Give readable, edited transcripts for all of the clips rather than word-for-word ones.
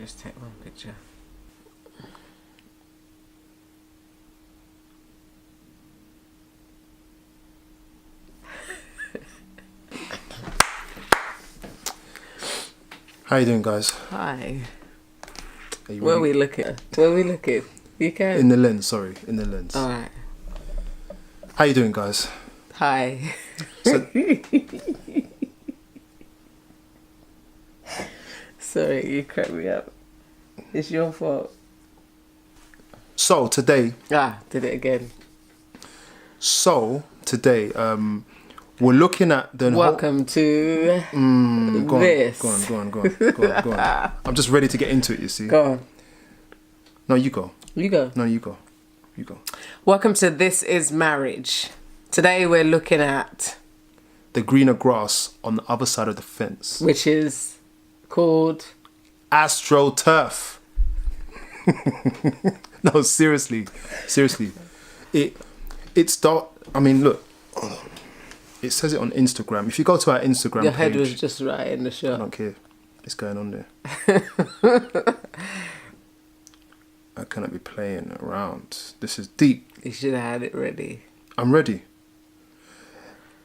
just take one picture. How you doing, guys? Hi. Where are we looking? Where are we looking? You can. In the lens, sorry. In the lens. Alright. How you doing, guys? Hi. So, Sorry, you cracked me up. It's your fault. so today, Did it again. today, we're looking at the Welcome to Go this. on. I'm just ready to get into it, you see. Go on. No, you go. You go. No, you go. You go. Welcome to This Is Marriage. Today we're looking at... The greener grass on the other side of the fence. which is called... AstroTurf. No, seriously. I mean, look. It says it on Instagram. If you go to our Instagram Your page... head was just right in the I shot. don't care. What's going on there? I cannot be playing around. This is deep. You should have had it ready. I'm ready.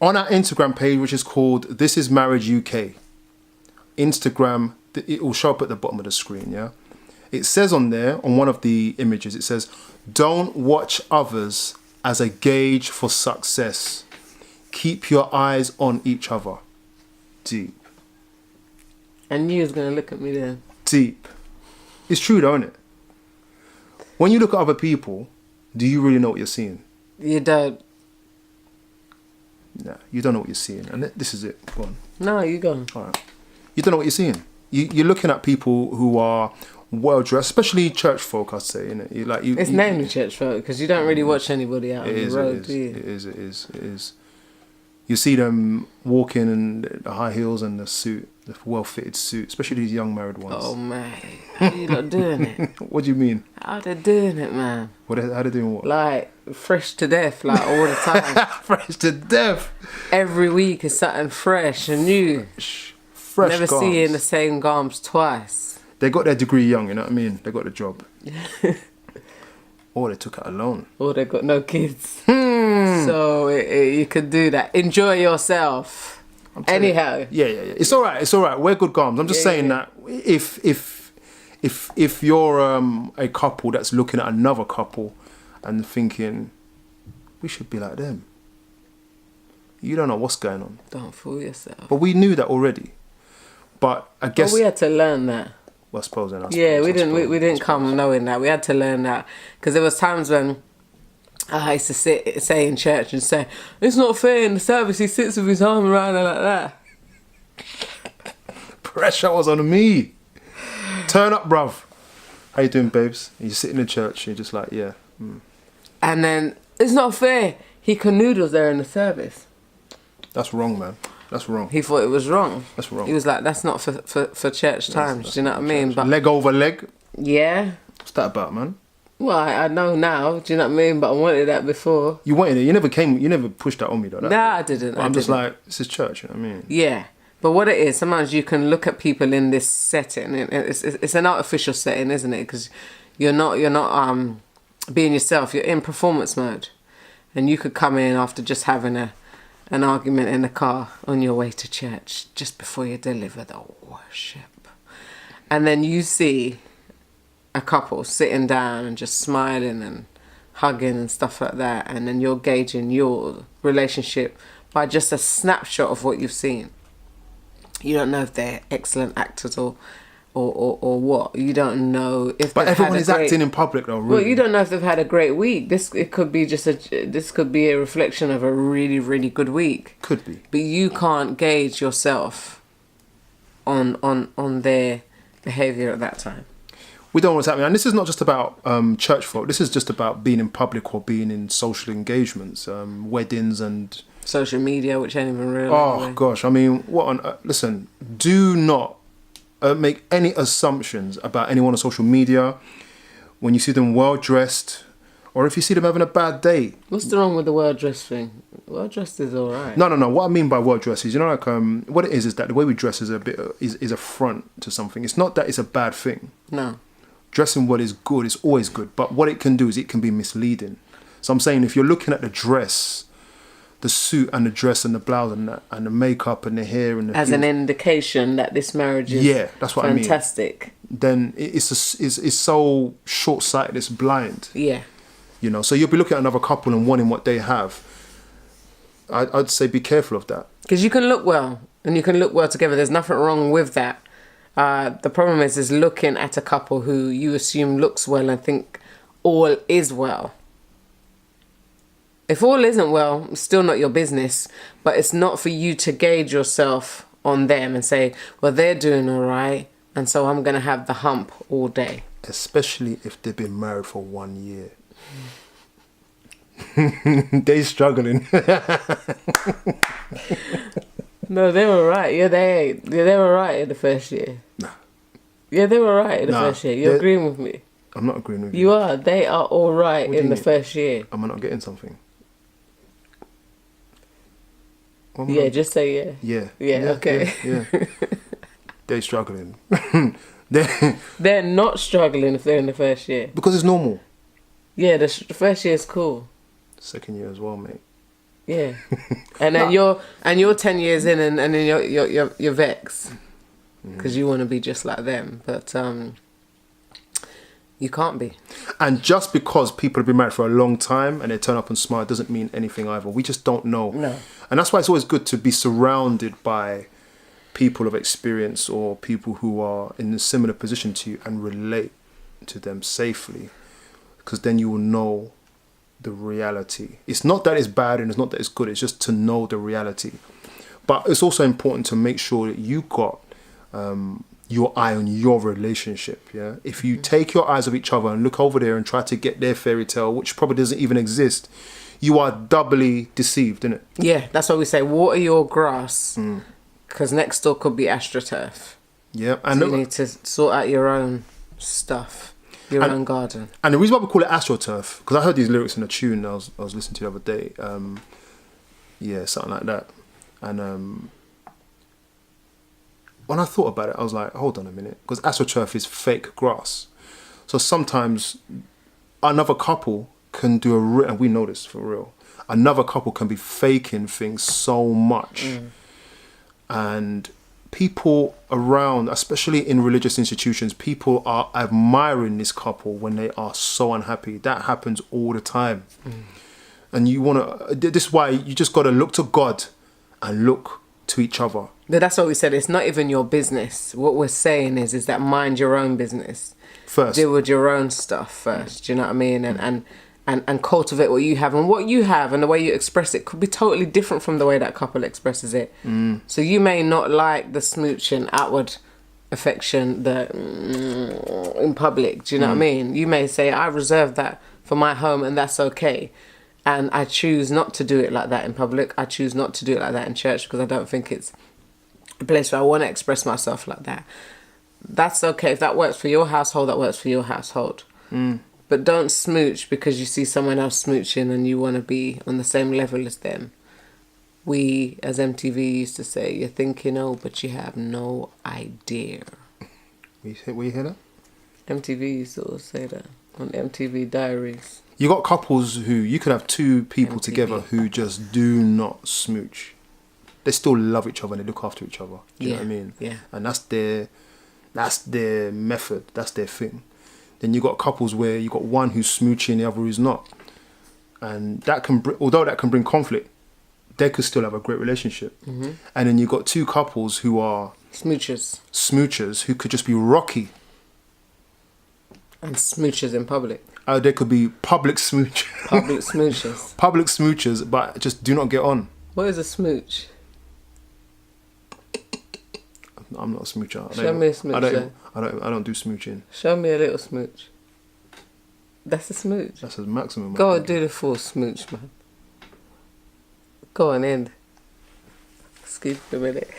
On our Instagram page, which is called This Is Marriage UK. Instagram, it will show up at the bottom of the screen, yeah? It says on there, on one of the images, it says, don't watch others as a gauge for success. Keep your eyes on each other. Deep. And you was going to look at me then. Deep. It's true, don't it? When you look at other people, do you really know what you're seeing? You don't. Nah, you don't know what you're seeing. And this is it. Go on. No, you go. All right. You don't know what you're seeing. You're looking at people who are well dressed, especially church folk, I'd say. Innit? It's mainly church folk because you don't really watch anybody out on the road, do you? It is. You see them walking in the high heels and the suit, the well-fitted suit, especially these young married ones. Oh, man. How you not doing it? What do you mean? How they doing it, man? How they doing what? Like, fresh to death, like, all the time. Fresh to death. Every week is something fresh and new. Fresh Never garms. seeing the same garms twice. They got their degree young, you know what I mean? They got the job. Or they took it alone. Or they got no kids. So you could do that. Enjoy yourself. Anyhow. Yeah. It's all right. Wear good garms. I'm just saying that if you're a couple that's looking at another couple and thinking, we should be like them. You don't know what's going on. Don't fool yourself. But we knew that already. But I guess... But we had to learn that. Well, I suppose then. We didn't come knowing that. We had to learn that. Because there was times when I used to say in church and say, it's not fair in the service, he sits with his arm around her like that. Pressure was on me. Turn up, bruv. How you doing, babes? And you sit in the church and you're just like, yeah. And then, it's not fair, he canoodles there in the service. That's wrong, man. That's wrong. He thought it was wrong. That's wrong. He was like, that's not for church times, do you know what I mean? But leg over leg? yeah. What's that about, man? Well, I know now, do you know what I mean? But I wanted that before. You wanted it. You never pushed that on me, though. Nah, I didn't. I'm just like, this is church, you know what I mean? Yeah. But what it is, sometimes you can look at people in this setting. It's an artificial setting, isn't it? Because you're not being yourself. You're in performance mode. And you could come in after just having an argument in the car on your way to church just before you deliver the worship. And then you see a couple sitting down and just smiling and hugging and stuff like that. And then you're gauging your relationship by just a snapshot of what you've seen. You don't know if they're excellent actors or what. You don't know if. But everyone is acting in public, though. Really. Well, you don't know if they've had a great week. This could be a reflection of a really, really good week. Could be. But you can't gauge yourself on their behaviour at that time. We don't know what's happening. And this is not just about church folk. This is just about being in public or being in social engagements, weddings and... social media, which ain't even real. Oh, anyway. gosh. I mean, listen, do not make any assumptions about anyone on social media when you see them well-dressed Or if you see them having a bad day. What's the wrong with the well-dressed thing? Well-dressed is all right. No. What I mean by well dressed is, you know, like what it is that the way we dress is a bit is a front to something. It's not that it's a bad thing. No. Dressing well is good. It's always good. But what it can do is it can be misleading. So I'm saying if you're looking at the dress, the suit and the dress and the blouse and the makeup and the hair and the as heels, an indication that this marriage is that's what fantastic. I mean. Then it's so short-sighted. It's blind. Yeah. You know, so you'll be looking at another couple and wanting what they have. I'd say be careful of that. Because you can look well and you can look well together. There's nothing wrong with that. The problem is looking at a couple who you assume looks well and think all is well. If all isn't well, it's still not your business. But it's not for you to gauge yourself on them and say, well, they're doing all right, and so I'm going to have the hump all day. Especially if they've been married for 1 year. They're struggling. No, they were right. Yeah, they were right in the first year. Nah. Yeah, they were right in the first year. You're agreeing with me. I'm not agreeing with you. You are. They are all right in the first year. Am I not getting something? Yeah, just say yeah. Yeah, okay. Yeah. They're struggling. They're not struggling if they're in the first year. Because it's normal. Yeah, the first year is cool. Second year as well, mate. Yeah. And then you're 10 years in and then you're vexed. Because you want to be just like them. But you can't be. And just because people have been married for a long time and they turn up and smile doesn't mean anything either. We just don't know. No. And that's why it's always good to be surrounded by people of experience or people who are in a similar position to you and relate to them safely. Because then you will know the reality. It's not that it's bad and it's not that it's good. It's just to know the reality. But it's also important to make sure that you got your eye on your relationship. Yeah. If you take your eyes off each other and look over there and try to get their fairy tale, which probably doesn't even exist, you are doubly deceived, isn't it? Yeah, that's why we say water your grass, because next door could be astroturf. Yeah, and so you need to sort out your own stuff, your own garden. And the reason why we call it astroturf, because I heard these lyrics in a tune I was listening to the other day. Something like that. And when I thought about it, I was like, hold on a minute, because astroturf is fake grass. So sometimes another couple can do and we know this for real, another couple can be faking things so much. And people around, especially in religious institutions, people are admiring this couple when they are so unhappy. That happens all the time. And you want to, this is why you just got to look to God and look to each other. But that's what we said. It's not even your business. What we're saying is that mind your own business. First. Deal with your own stuff first. Do you know what I mean? And cultivate what you have. And what you have and the way you express it could be totally different from the way that couple expresses it. So you may not like the smooching, outward affection, in public. Do you know what I mean? You may say, I reserve that for my home and that's okay. And I choose not to do it like that in public. I choose not to do it like that in church because I don't think it's a place where I want to express myself like that. That's okay. If that works for your household, that works for your household. But don't smooch because you see someone else smooching and you want to be on the same level as them. We, as MTV used to say, you're thinking, oh, but you have no idea. We hear that? MTV used to always say that on MTV Diaries. You got couples who, you could have two people together who just do not smooch. They still love each other and they look after each other. Do you know what I mean? Yeah. And that's their method. That's their thing. Then you got couples where you got one who's smooching, the other who's not. And that can, although that can bring conflict, they could still have a great relationship. And then you got two couples who are smoochers who could just be rocky. And smoochers in public. They could be public smoochers. Public smoochers. Public smoochers, but just do not get on. What is a smooch? I'm not a smoocher. Show me a smooch. I don't do smooching. Show me a little smooch. That's a smooch. That's a maximum. Go and do the full smooch, man. Go on in. Excuse me a minute.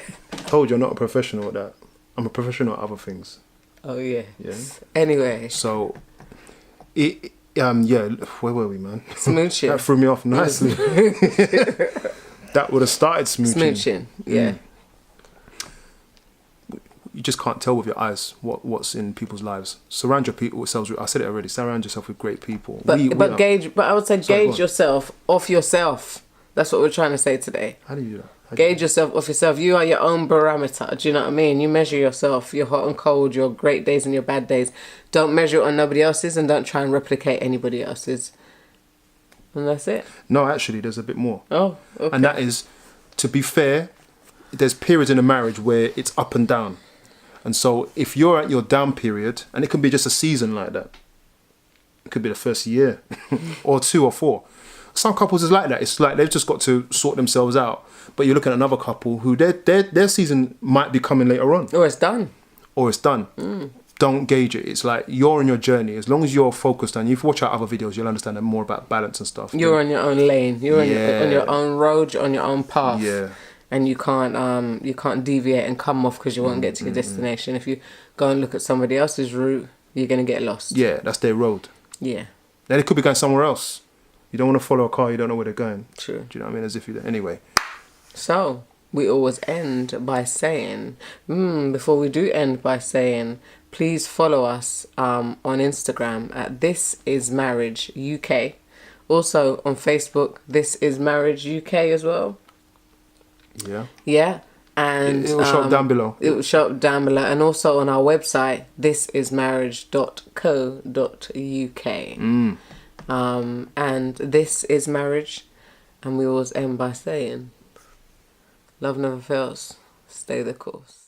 Told you I'm not a professional at that. I'm a professional at other things. Oh yeah. Yeah. Anyway. So, it Yeah, where were we, man? Smooching. That threw me off nicely. That would have started smooching. Smooching, yeah. You just can't tell with your eyes what's in people's lives. Surround yourselves with, I said it already, surround yourself with great people. But I would say Sorry, gauge yourself off yourself. That's what we're trying to say today. How do you do that? Gauge yourself off yourself. You are your own barometer. Do you know what I mean? You measure yourself, your hot and cold, your great days and your bad days. Don't measure it on nobody else's, and don't try and replicate anybody else's. And that's it. No, actually, there's a bit more. Oh, okay. And that is, to be fair, there's periods in a marriage where it's up and down. And so if you're at your down period, and it can be just a season like that. It could be the first year or 2 or 4. Some couples is like that. It's like they've just got to sort themselves out. But you look at another couple who their season might be coming later on. Or it's done. Don't gauge it. It's like you're on your journey. As long as you're focused, and if you watch our other videos, you'll understand more about balance and stuff. You're on your own lane. You're on your own road. You're on your own path. Yeah. And you can't deviate and come off because you won't get to your destination. If you go and look at somebody else's route, you're going to get lost. Yeah, that's their road. Yeah. Then they could be going somewhere else. You don't want to follow a car, you don't know where they're going. True. Do you know what I mean? As if you... Anyway. So, we always end by saying, before we do end by saying, please follow us on Instagram at This Is Marriage UK. Also on Facebook, This Is Marriage UK as well. Yeah. Yeah. And it will show up down below. It will show up down below. And also on our website, thisismarriage.co.uk. And this is marriage. And we always end by saying, love never fails. Stay the course.